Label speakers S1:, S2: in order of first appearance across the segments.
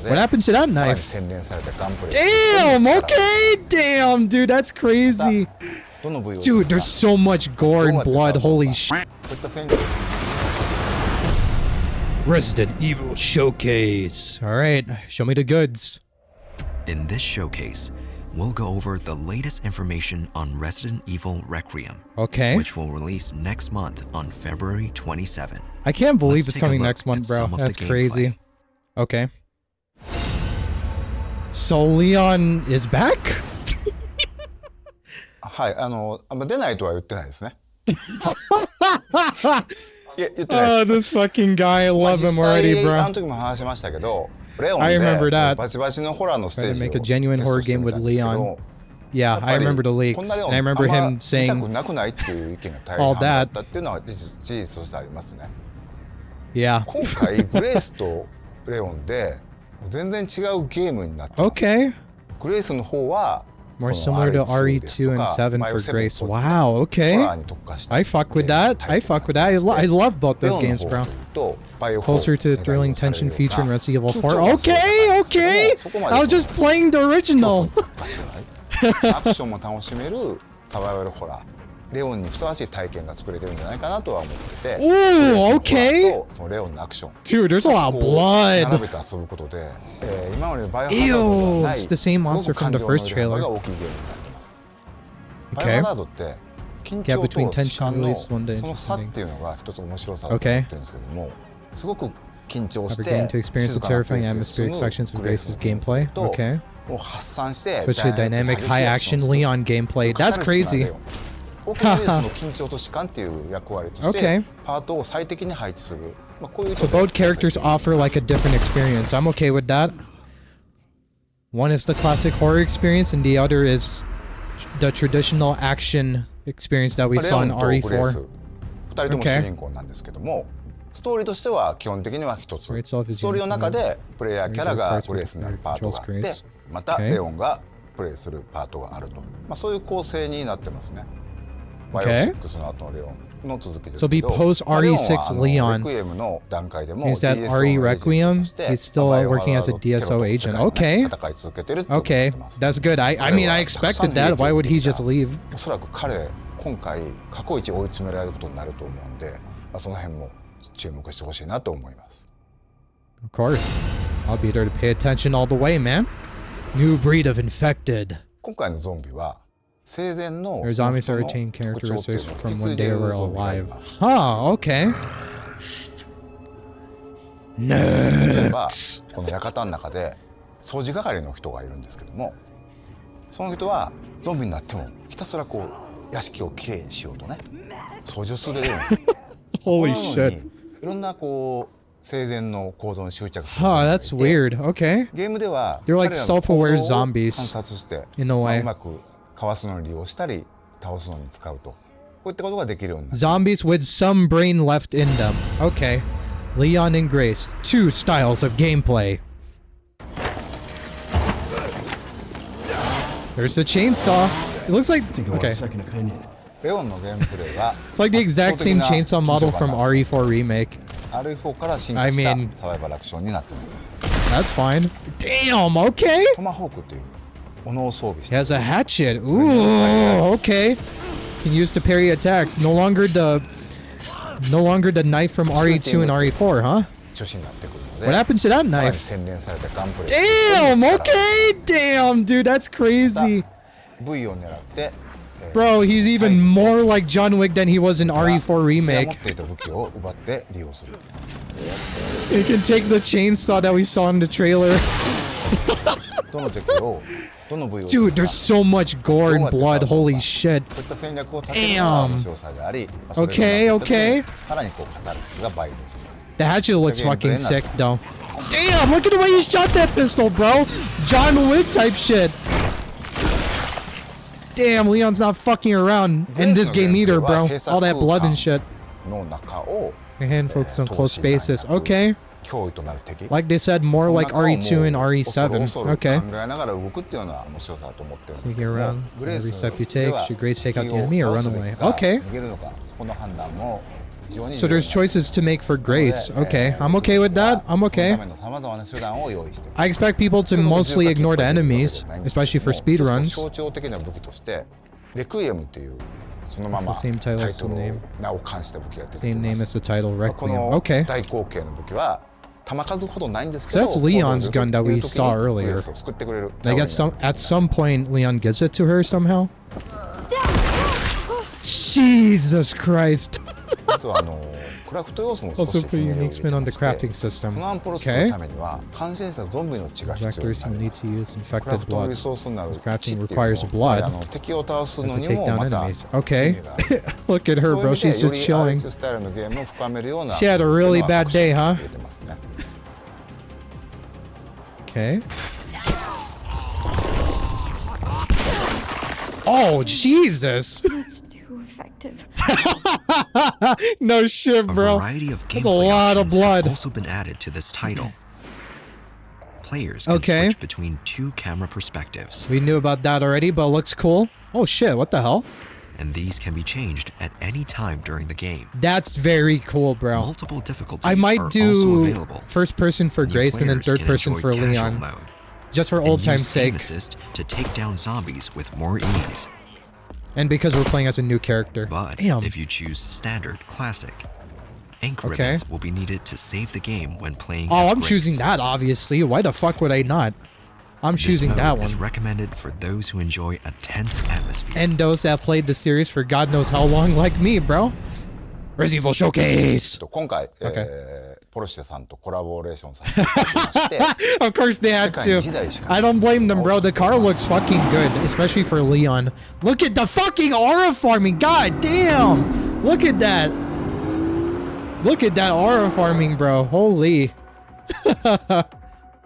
S1: What happened to that knife? Damn, okay, damn, dude, that's crazy. Dude, there's so much gore and blood, holy shit. Resident Evil Showcase. Alright, show me the goods.
S2: In this showcase, we'll go over the latest information on Resident Evil Requiem,
S1: okay,
S2: which will release next month on February 27.
S1: I can't believe it's coming next month, bro. That's crazy. Okay. So Leon is back?
S3: はい、出ないとは言ってないですね。いや、言ってないです。
S1: Oh, this fucking guy, I love him already, bro.
S3: あの時も話しましたけど、レオン
S1: I remember
S3: で
S1: that.
S3: バチバチのホラーのステー
S1: Trying to
S3: ジを
S1: make a genuine
S3: テスト
S1: horror
S3: して
S1: game
S3: み
S1: with
S3: たんですけ
S1: Leon.
S3: ど、
S1: Yeah, I remember the
S3: こ
S1: leaks,
S3: んなレオ
S1: and I
S3: ン
S1: remember
S3: あん
S1: him
S3: ま見た
S1: saying
S3: くなくないっていう意見が大
S1: all
S3: 半だ
S1: that.
S3: ったっていうのは事実としてありますね。
S1: Yeah.
S3: 今回グレースとレオンで全然違うゲームになってます。
S1: Okay.
S3: グレースの方は
S1: More similar to RE2 and 7 for Grace. Wow, okay. I fuck with that. I fuck with that. I love both those games, bro. It's closer to the thrilling tension feature in Resident Evil 4. Okay, okay. I was just playing the original.
S3: アクションも楽しめるサバイバルホラー。レオンにふさわしい体験が作れてるんじゃないかなとは思ってて。
S1: Ooh, okay.
S3: そのレオンのアクション。
S1: Dude, there's a lot of blood.
S3: 並べて遊ぶことで、今までのバイオハザードではない
S1: Ew, it's the same monster from the first trailer.
S3: が大きいゲームになってます。
S1: Okay.
S3: バイオハザードって緊
S1: Gap
S3: 張
S1: between
S3: と
S1: tension
S3: 主観
S1: and
S3: の
S1: release one day.
S3: その差っていうのが一つ面白さだと思ってるんですけども、すごく緊張し
S1: Never
S3: て
S1: getting to experience
S3: 静
S1: the
S3: かな
S1: terrifying
S3: ペースで進
S1: atmospheric
S3: む
S1: sections of
S3: グレース
S1: Grace's
S3: の
S1: gameplay.
S3: と
S1: Okay.
S3: もう発散して
S1: Switch to dynamic, high action Leon gameplay. That's crazy.
S3: ポーケーレースの緊張と主観っていう役割として
S1: Okay.
S3: パートを最適に配置する。まあこういう
S1: So both characters offer like a different experience. I'm okay with that. One is the classic horror experience, and the other is the traditional action experience that we
S3: レ
S1: saw
S3: オン
S1: in
S3: とグレース
S1: RE4.
S3: 2人とも主人公なんですけども、ストーリーとしては基本的には一つ。
S1: Story itself is
S3: ストーリーの中
S1: uniform.
S3: でプレイヤーキャラがグレースになるパートがあって、また
S1: Okay.
S3: レオンがプレイするパートがあると。まあそういう構成になってますね。バイオ6の後のレオンの続きです
S1: So
S3: け
S1: be
S3: ど、
S1: post
S3: まあレオン
S1: RE6
S3: は
S1: Leon.
S3: レクイエムの段階でも
S1: Is that
S3: DSO
S1: RE
S3: のエージェント
S1: Requiem?
S3: として
S1: He's still
S3: バイオ
S1: working
S3: ハ
S1: as
S3: ザ
S1: a
S3: ードテロ
S1: DSO
S3: と
S1: agent.
S3: 世界の
S1: Okay.
S3: 戦い続けてるって思っ
S1: Okay.
S3: てます。
S1: That's good. I mean, I expected that. Why would he just leave?
S3: おそらく彼今回過去一追い詰められることになると思うんで、まあ、その辺も注目してほしいなと思います。
S1: Of course. I'll be there to pay attention all the way, man. New breed of infected.
S3: 今回のゾンビは生前の
S1: Their
S3: その
S1: zombies
S3: 人
S1: are
S3: の
S1: retained
S3: 特徴っていう
S1: characteristics
S3: のを
S1: from
S3: 引き継
S1: when
S3: いでい
S1: they
S3: る
S1: were
S3: ゾンビがい
S1: alive.
S3: ます。
S1: Huh, okay.
S3: 例えばこの館の中で掃除係の人がいるんですけども、その人はゾンビになってもひたすらこう屋敷をきれいにしようとね掃除をするんですよ。
S1: Holy
S3: このよう
S1: shit.
S3: にいろんなこう生前の行動に執着する
S1: Huh,
S3: ゾンビがい
S1: that's
S3: て、
S1: weird. Okay.
S3: ゲームでは
S1: They're like
S3: 彼らの行動を
S1: self-aware zombies
S3: 観察して
S1: in a way.
S3: うまくかわすのに利用したり倒すのに使うと、こういったことができるようになる。
S1: Zombies with some brain left in them. Okay. Leon and Grace. Two styles of gameplay. There's the chainsaw. It looks like... Okay.
S3: レオンのゲームプレイは
S1: It's like the exact same chainsaw model from RE4 Remake.
S3: RE4 から進化したサバイバルアクションになってます。
S1: That's fine. Damn, okay.
S3: トマホークという斧を装備し
S1: He
S3: て
S1: has a hatchet. Ooh, okay. Can use to parry attacks. No longer the knife from RE2 and RE4, huh?
S3: 女子になってくるので、
S1: What happened to that
S3: さらに
S1: knife?
S3: 洗練されたガンプレイ
S1: Damn, okay. Damn, dude, that's crazy.
S3: V を狙って、
S1: Bro, he's even more like John Wick than he was in RE4
S3: 持
S1: Remake.
S3: っていた武器を奪って利用する。
S1: He can take the chainsaw that we saw in the trailer.
S3: どの敵をどの部位を
S1: Dude, there's so much gore and blood. Holy shit.
S3: こういった戦略を立てるのが面白さであり、
S1: Okay, okay.
S3: さらにこうカタルシスが倍増する。
S1: The hatchet looks fucking sick, though. Damn, look at the way you shot that pistol, bro. John Wick type shit. Damn, Leon's not fucking around in this game either, bro. All that blood and shit.
S3: の中を
S1: Your hand focus on close spaces. Okay.
S3: 脅威となる敵。
S1: Like they said, more like RE2 and
S3: 恐る
S1: RE7.
S3: 恐る
S1: Okay.
S3: 考えながら動くっていうのは面白さだと思ってるんですけ
S1: Sneaking
S3: ども、
S1: around.
S3: グレー
S1: Every
S3: ス
S1: step you
S3: で
S1: take,
S3: は
S1: should Grace take out the
S3: 敵を
S1: enemy or
S3: 倒す
S1: run
S3: べ
S1: away?
S3: きか
S1: Okay.
S3: 逃げるのか、そこの判断も
S1: So there's choices to make for Grace. Okay, I'm okay with that. I'm okay. I expect people to mostly ignore the enemies, especially for speedruns. It's the same title as the name. Same name as the title, Requiem. Okay. So that's Leon's gun that we saw earlier. I guess at some point Leon gives it to her somehow. Jesus Christ. Also put unique spin on the crafting system. Okay. Projectors you need to use infected blood. So crafting requires blood to take down enemies. Okay. Look at her, bro. She's just chilling. She had a really bad day, huh? Okay. Oh, Jesus.
S4: Effective.
S1: No shit, bro.
S2: A variety of
S1: That's a lot of blood.
S2: Have also been added to this title. Players can switch between 2 camera perspectives.
S1: We knew about that already, but it looks cool. Oh shit, what the hell?
S2: And these can be changed at any time during the game.
S1: That's very cool, bro.
S2: Multiple difficulties
S1: I might
S2: are
S1: do
S2: also available.
S1: first person for Grace and then third person for Leon.
S2: Mode,
S1: just for old time's sake.
S2: Assist to take down zombies with more ease.
S1: And because we're playing as a new character.
S2: But if you choose standard classic, ink ribbons will be needed to save the game when playing as
S1: I'm
S2: Grace.
S1: choosing that, obviously. Why the fuck would I not? I'm choosing that one.
S2: Is recommended for those who enjoy a tense atmosphere.
S1: And those that played the series for God knows how long, like me, bro. Resident Evil Showcase! Of course they had to. I don't blame them, bro. The car looks fucking good, especially for Leon. Look at the fucking aura farming. God damn! Look at that. Look at that aura farming, bro. Holy.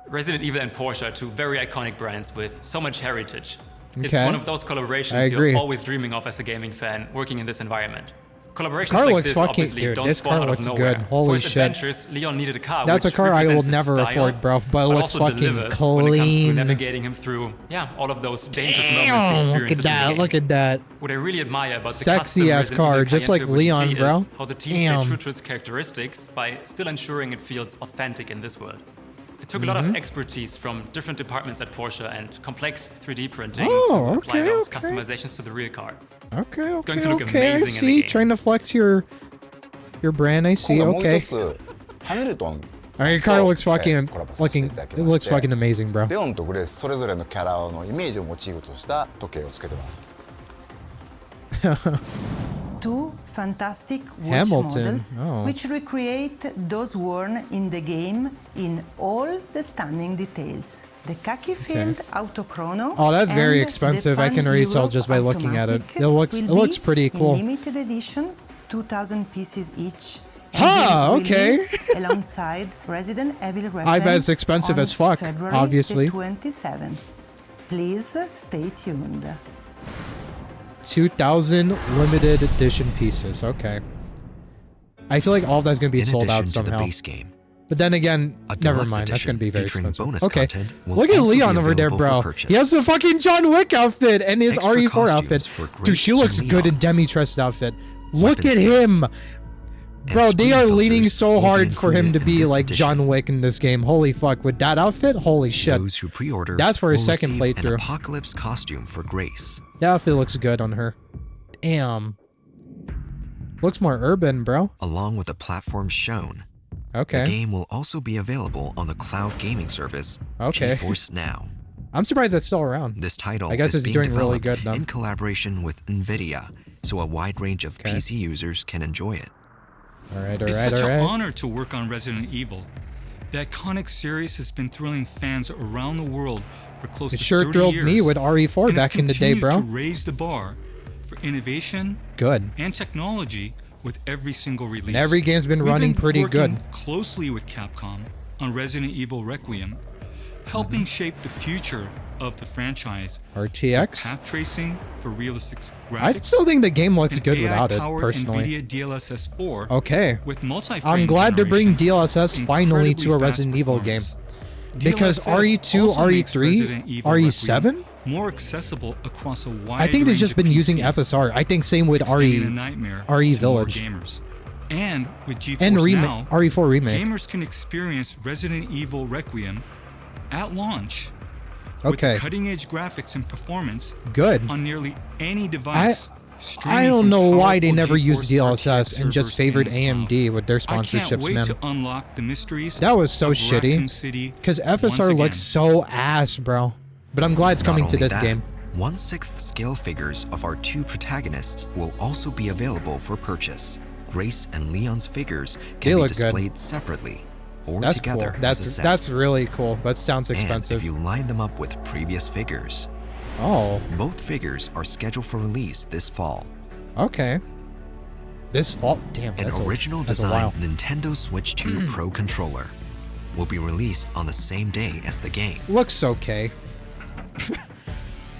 S5: Resident Evil and Porsche are 2 very iconic brands with so much heritage. It's one of those collaborations you're always dreaming of as a gaming fan working in this environment. Collaborations like this obviously don't spawn out of nowhere.
S1: Holy
S5: For his
S1: shit.
S5: adventures, Leon needed a car
S1: That's
S5: which
S1: a car I will
S5: represents his
S1: never
S5: style,
S1: afford, bro, but it looks
S5: also
S1: fucking
S5: delivers when it comes to
S1: clean.
S5: navigating him through, all of those dangerous moments he experiences
S1: Look at that,
S5: in the game.
S1: look at that.
S5: What I really admire about the
S1: Sexy ass
S5: custom
S1: car,
S5: Resident
S1: just
S5: Evil
S1: like
S5: Cayenne
S1: Leon,
S5: Turbo
S1: bro.
S5: GT is how the team stayed true to its characteristics by still ensuring it feels authentic in this world. It took a lot of expertise from different departments at Porsche and complex 3D printing to apply those customizations to the real car.
S1: Okay,
S5: It's going to look
S1: I
S5: amazing in the
S1: see.
S5: game.
S1: Trying to flex your brand, I see. Okay. Your car looks fucking, it looks fucking amazing, bro.
S3: レオンとグレースそれぞれのキャラのイメージをモチーフとした時計をつけてます。
S4: 2 fantastic watch
S1: Hamilton.
S4: models
S1: Oh.
S4: which recreate those worn in the game in all the stunning details. The khaki-filled autochrono.
S1: Oh, that's very
S4: and
S1: expensive.
S4: the
S1: I can already tell
S4: Pan-Europe
S1: just by looking at it.
S4: automatic
S1: It looks
S4: will
S1: pretty
S4: be
S1: cool.
S4: in limited edition, 2,000 pieces each.
S1: Huh, okay.
S4: Alongside Resident Evil Requiem.
S1: I bet it's expensive
S4: on
S1: as fuck,
S4: February
S1: obviously.
S4: the 27th. Please stay tuned.
S1: 2,000 limited edition pieces. Okay. I feel like all of that's going to be sold out somehow.
S2: To the base game,
S1: But then again,
S2: a
S1: never
S2: deluxe
S1: mind. That's going to be very
S2: edition featuring
S1: expensive.
S2: bonus
S1: Okay.
S2: content will
S1: Look at
S2: also be
S1: Leon over there,
S2: available
S1: bro.
S2: for purchase.
S1: He has the fucking John Wick outfit and his
S2: Extra
S1: RE4
S2: costumes
S1: outfit.
S2: for
S1: Dude, she
S2: Grace
S1: looks
S2: and
S1: good
S2: Leon.
S1: in Demitrust's outfit. Look
S2: Weapon
S1: at him.
S2: skins.
S1: Bro, they are
S2: screen
S1: leaning
S2: filters
S1: so
S2: will be
S1: hard for him to
S2: included in
S1: be
S2: this
S1: like
S2: edition.
S1: John Wick in this game. Holy fuck. With that outfit? Holy shit.
S2: Those who pre-order
S1: That's for his
S2: will
S1: second
S2: receive
S1: playthrough.
S2: an apocalypse costume for Grace.
S1: That outfit looks good on her. Damn. Looks more urban, bro.
S2: Along with the platforms shown.
S1: Okay.
S2: The game will also be available on the cloud gaming service,
S1: Okay.
S2: GeForce Now.
S1: I'm surprised that's still around.
S2: This title
S1: I guess
S2: is
S1: it's
S2: being
S1: doing really
S2: developed
S1: good, though.
S2: in collaboration with NVIDIA, so a wide range of PC users can enjoy it.
S1: Alright,
S6: It's
S1: alright,
S6: such an
S1: alright.
S6: honor to work on Resident Evil. The iconic series has been thrilling fans around the world for close
S1: It
S6: to
S1: sure
S6: 30
S1: thrilled
S6: years.
S1: me with RE4
S6: and has
S1: back in the day,
S6: continued
S1: bro.
S6: to raise the bar for innovation
S1: Good.
S6: and technology with every single release.
S1: And every game's been
S6: We've
S1: running pretty
S6: working
S1: good.
S6: closely with Capcom on Resident Evil Requiem, helping shape the future of the franchise.
S1: RTX.
S6: Path tracing for realistic graphics.
S1: I still think the game looks
S6: and
S1: good without it,
S6: AI-powered
S1: personally.
S6: NVIDIA DLSS 4
S1: Okay.
S6: with multi-frame
S1: I'm glad to bring
S6: generation,
S1: DLSS finally to a
S6: incredibly
S1: Resident
S6: fast
S1: Evil game.
S6: performance.
S1: Because
S6: DLSS
S1: RE2,
S6: also makes
S1: RE3,
S6: Resident Evil
S1: RE7?
S6: Requiem more accessible across a wide
S1: I think they've
S6: range
S1: just
S6: of
S1: been using
S6: PCs,
S1: FSR. I think same with
S6: staying a nightmare
S1: RE
S6: to more
S1: Village.
S6: gamers. And with GeForce
S1: And
S6: Now,
S1: RE4 remake.
S6: gamers can experience Resident Evil Requiem at launch
S1: Okay.
S6: with cutting-edge graphics and performance
S1: Good.
S6: on nearly any device.
S1: I don't know why they never used
S6: GeForce
S1: DLSS
S6: RTX
S1: and just
S6: servers
S1: favored
S6: in the cloud.
S1: AMD with their
S6: I can't
S1: sponsorships,
S6: wait
S1: man.
S6: to unlock the mysteries.
S1: That was so
S6: of Raccoon
S1: shitty.
S6: City
S1: Because
S6: once
S1: FSR
S6: again.
S1: looks so ass, bro. But I'm glad it's coming
S2: Not
S1: to
S2: only
S1: this
S2: that,
S1: game.
S2: 1/6 scale figures of our 2 protagonists will also be available for purchase. Grace and Leon's figures
S1: They
S2: can be
S1: look good.
S2: displayed separately or
S1: That's
S2: together
S1: cool.
S2: as a set.
S1: That's really cool, but sounds
S2: and
S1: expensive.
S2: if you line them up with previous figures,
S1: Oh,
S2: both figures are scheduled for release this fall.
S1: okay. This fall, damn.
S2: An original
S1: that's a
S2: design
S1: while.
S2: Nintendo Switch 2 Pro controller will be released on the same day as the game.
S1: Looks okay.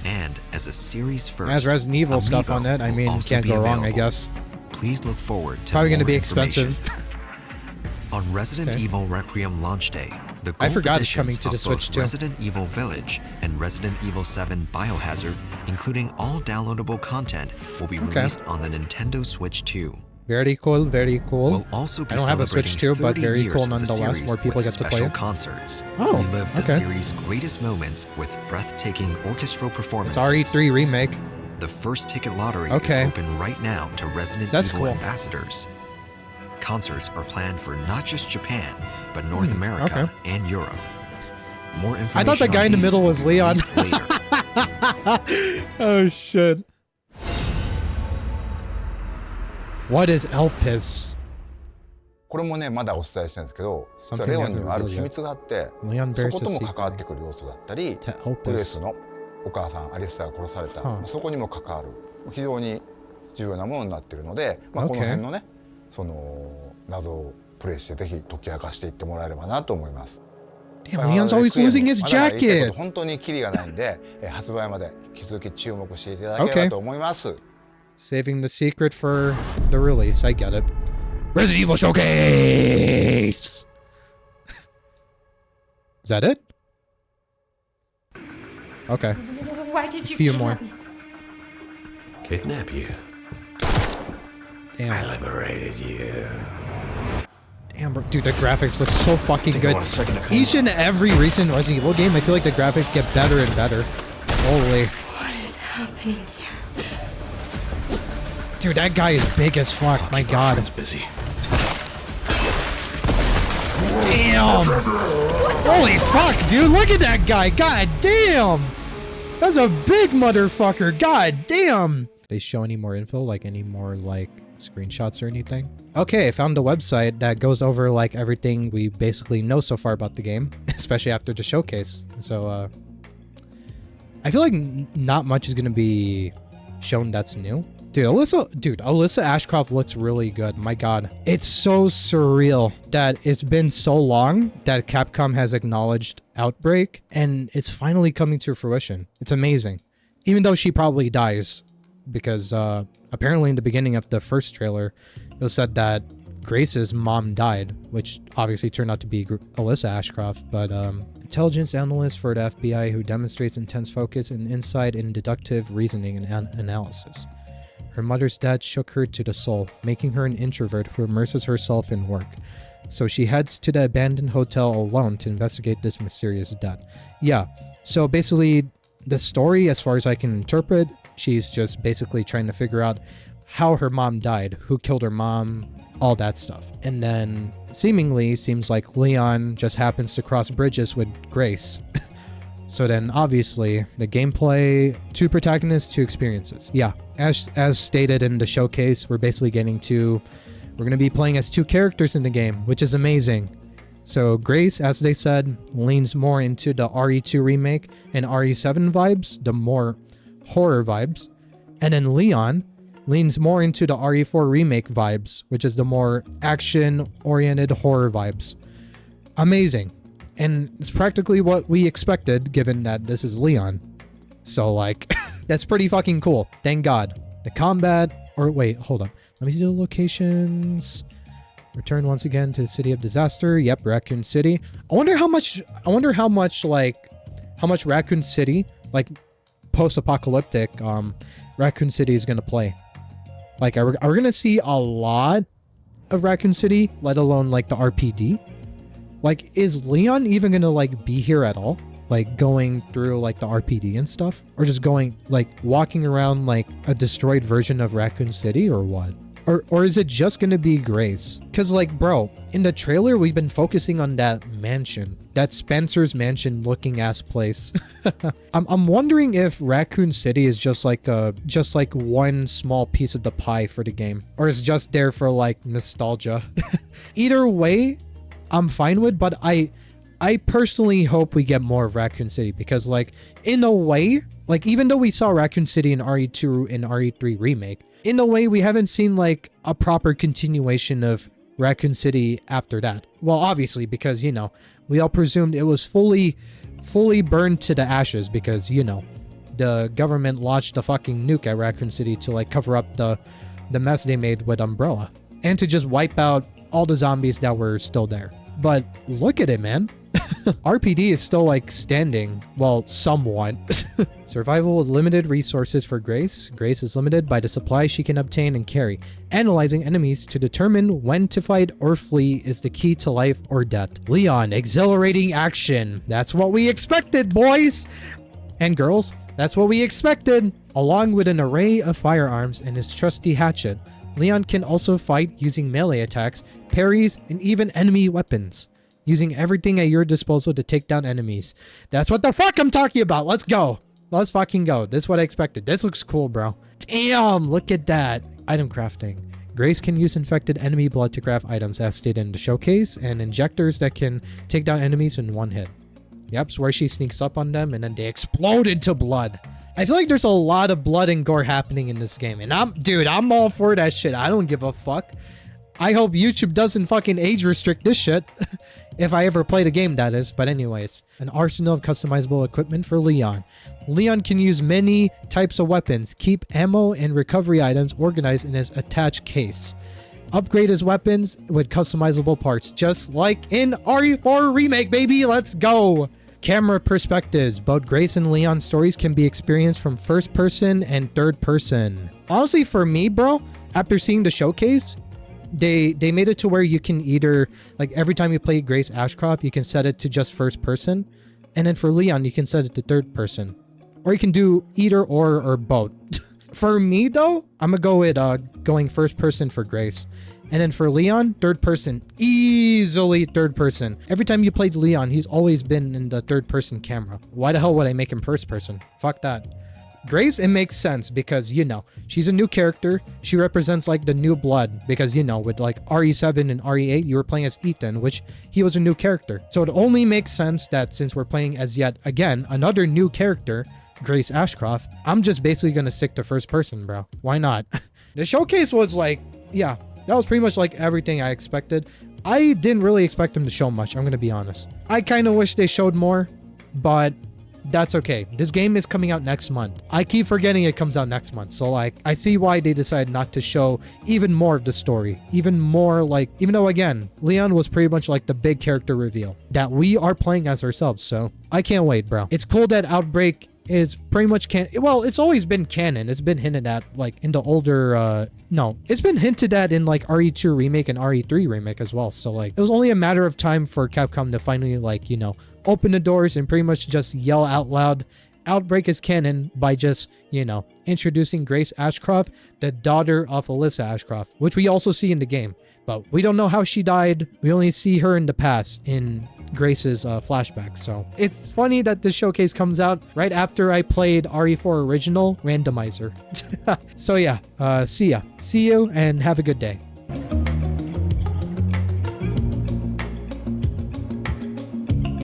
S2: And as a series first,
S1: Has Resident Evil stuff
S2: Amiibo
S1: on it. I
S2: will
S1: mean,
S2: also
S1: can't
S2: be
S1: go wrong, I
S2: available.
S1: guess.
S2: Please look forward to
S1: Probably going to
S2: more
S1: be
S2: information.
S1: expensive.
S2: On Resident
S1: Okay.
S2: Evil Requiem launch day, the
S1: I
S2: gold
S1: forgot it's coming
S2: editions
S1: to the
S2: of
S1: Switch
S2: both
S1: too.
S2: Resident Evil Village and Resident Evil 7 Biohazard, including all downloadable content, will be
S1: Okay.
S2: released on the Nintendo Switch 2.
S1: Very cool, very cool.
S2: We'll also be
S1: I don't have a Switch
S2: celebrating
S1: 2, but
S2: 30
S1: very
S2: years
S1: cool
S2: of the
S1: nonetheless.
S2: series
S1: More people
S2: with
S1: get to play
S2: special
S1: it.
S2: concerts.
S1: Oh,
S2: Relive the
S1: okay.
S2: series' greatest moments with breathtaking orchestral
S1: It's
S2: performances.
S1: RE3 remake.
S2: The first ticket lottery
S1: Okay.
S2: is open right now to Resident
S1: That's
S2: Evil
S1: cool.
S2: ambassadors. Concerts are planned for not just Japan, but North America
S1: okay.
S2: and Europe. More information
S1: I thought the guy
S2: on
S1: in the
S2: these
S1: middle
S2: will
S1: was
S2: be
S1: Leon.
S2: released later.
S1: Oh shit. What is Elpis?
S3: これもねまだお伝えしてるんですけど、
S1: Something
S3: 実はレオンに
S1: never
S3: はある
S1: revealed
S3: 秘密があって、
S1: Leon
S3: そ
S1: bears
S3: こと
S1: a
S3: も
S1: secret
S3: 関わってくる要素だったり、
S1: to help
S3: グレー
S1: us.
S3: スのお母さんアリスターが殺された、
S1: Huh.
S3: そこにも関わる非常に重要なものになっているので、この
S1: Okay.
S3: 辺のねその謎をプレイしてぜひ解き明かしていってもらえればなと思います。
S1: Damn, Leon's always losing his
S3: まだ言いたいこと
S1: jacket.
S3: 本当にキリがないんで、発売まで引き続き注目していただければと思います。
S1: Saving the secret for the release. I get it. Resident Evil Showcase! Is that it? Okay.
S7: Why did you
S1: Few
S7: kidnap
S1: more.
S7: me?
S8: Kidnap you. I
S1: Damn.
S8: liberated you.
S1: Damn, bro. Dude, the graphics look so fucking
S8: I
S1: good.
S8: want a second opinion.
S1: Each and every recent Resident Evil game, I feel like the graphics get better and better. Holy.
S7: What is happening here?
S1: Dude, that guy is big as fuck. My
S8: Keep our
S1: god.
S8: friends busy.
S1: Damn! Holy fuck, dude! Look at that guy! God damn! That's a big motherfucker! God damn! They show any more info? Like any more like screenshots or anything? Okay, I found a website that goes over like everything we basically know so far about the game, especially after the showcase. So I feel like not much is gonna be shown that's new. Dude, Alyssa Ashcroft looks really good. My god. It's so surreal that it's been so long that Capcom has acknowledged Outbreak and it's finally coming to fruition. It's amazing. Even though she probably dies because apparently in the beginning of the first trailer, it was said that Grace's mom died, which obviously turned out to be Alyssa Ashcroft, but intelligence analyst for the FBI who demonstrates intense focus and insight in deductive reasoning and analysis. Her mother's death shook her to the soul, making her an introvert who immerses herself in work. So she heads to the abandoned hotel alone to investigate this mysterious death. Yeah, so basically the story, as far as I can interpret, she's just basically trying to figure out how her mom died, who killed her mom, all that stuff. And then seemingly seems like Leon just happens to cross bridges with Grace. So then obviously the gameplay, 2 protagonists, 2 experiences. Yeah, as stated in the showcase, we're basically we're going to be playing as 2 characters in the game, which is amazing. So Grace, as they said, leans more into the RE2 remake and RE7 vibes, the more horror vibes. And then Leon leans more into the RE4 remake vibes, which is the more action-oriented horror vibes. Amazing. And it's practically what we expected, given that this is Leon. So, like, that's pretty fucking cool. Thank God. The combat... Or, wait, hold on. Let me see the locations. Return once again to the City of Disaster. Yep, Raccoon City. I wonder how much, Raccoon City, like, post-apocalyptic, Raccoon City is gonna play. Like, are we gonna see a lot of Raccoon City, let alone like the RPD. Like, is Leon even gonna like be here at all? Like going through like the RPD and stuff? Or just going like walking around like a destroyed version of Raccoon City or what? Or is it just gonna be Grace? Cause like, bro, in the trailer we've been focusing on that mansion, that Spencer's mansion looking ass place. I'm wondering if Raccoon City is just like one small piece of the pie for the game, or is just there for like nostalgia. Either way, I'm fine with, but I personally hope we get more of Raccoon City, because like in a way, like even though we saw Raccoon City in RE2 and RE3 remake, in a way we haven't seen like a proper continuation of Raccoon City after that. Well, obviously, because you know, we all presumed it was fully burned to the ashes, because you know, the government launched a fucking nuke at Raccoon City to like cover up the mess they made with Umbrella, and to just wipe out all the zombies that were still there. But look at it, man. RPD is still like standing, well, somewhat. Survival with limited resources for Grace. Grace is limited by the supply she can obtain and carry. Analyzing enemies to determine when to fight or flee is the key to life or death. Leon, exhilarating action. That's what we expected, boys and girls. That's what we expected. Along with an array of firearms and his trusty hatchet, Leon can also fight using melee attacks, parries, and even enemy weapons. Using everything at your disposal to take down enemies. That's what the fuck I'm talking about. Let's go. Let's fucking go. This is what I expected. This looks cool, bro. Damn, look at that. Item crafting. Grace can use infected enemy blood to craft items as stated in the showcase, and injectors that can take down enemies in one hit. Yep, so where she sneaks up on them and then they explode into blood. I feel like there's a lot of blood and gore happening in this game, and I'm all for that shit. I don't give a fuck. I hope YouTube doesn't fucking age restrict this shit. If I ever play the game, that is. But anyways, an arsenal of customizable equipment for Leon. Leon can use many types of weapons, keep ammo and recovery items organized in his attached case. Upgrade his weapons with customizable parts, just like in RE4 Remake, baby. Let's go. Camera perspectives. Both Grace and Leon's stories can be experienced from first person and third person. Honestly, for me, bro, after seeing the showcase, they made it to where you can either, like, every time you play Grace Ashcroft, you can set it to just first person, and then for Leon you can set it to third person, or you can do either or both. For me though, I'm gonna go with going first person for Grace, and then for Leon, third person. Easily third person. Every time you played Leon, he's always been in the third person camera. Why the hell would I make him first person? Fuck that. Grace, it makes sense because, you know, she's a new character. She represents like the new blood because, you know, with like RE7 and RE8, you were playing as Ethan, which he was a new character. So it only makes sense that since we're playing as yet again another new character, Grace Ashcroft, I'm just basically gonna stick to first person, bro. Why not? The showcase was like, yeah, that was pretty much like everything I expected. I didn't really expect them to show much, I'm gonna be honest. I kind of wish they showed more, but that's okay. This game is coming out next month. I keep forgetting it comes out next month. So like, I see why they decided not to show even more of the story. Even more like, even though again, Leon was pretty much like the big character reveal that we are playing as ourselves. So I can't wait, bro. It's cool that Outbreak is pretty much well, it's always been canon. It's been hinted at like in the older no, it's been hinted at in like RE2 remake and RE3 remake as well. So like, it was only a matter of time for Capcom to finally, like, you know, open the doors and pretty much just yell out loud, Outbreak is canon, by just, you know, introducing Grace Ashcroft, the daughter of Alyssa Ashcroft, which we also see in the game, but we don't know how she died. We only see her in the past in Grace's flashback. So it's funny that this showcase comes out right after I played RE4 Original Randomizer. So yeah, see you and have a good day.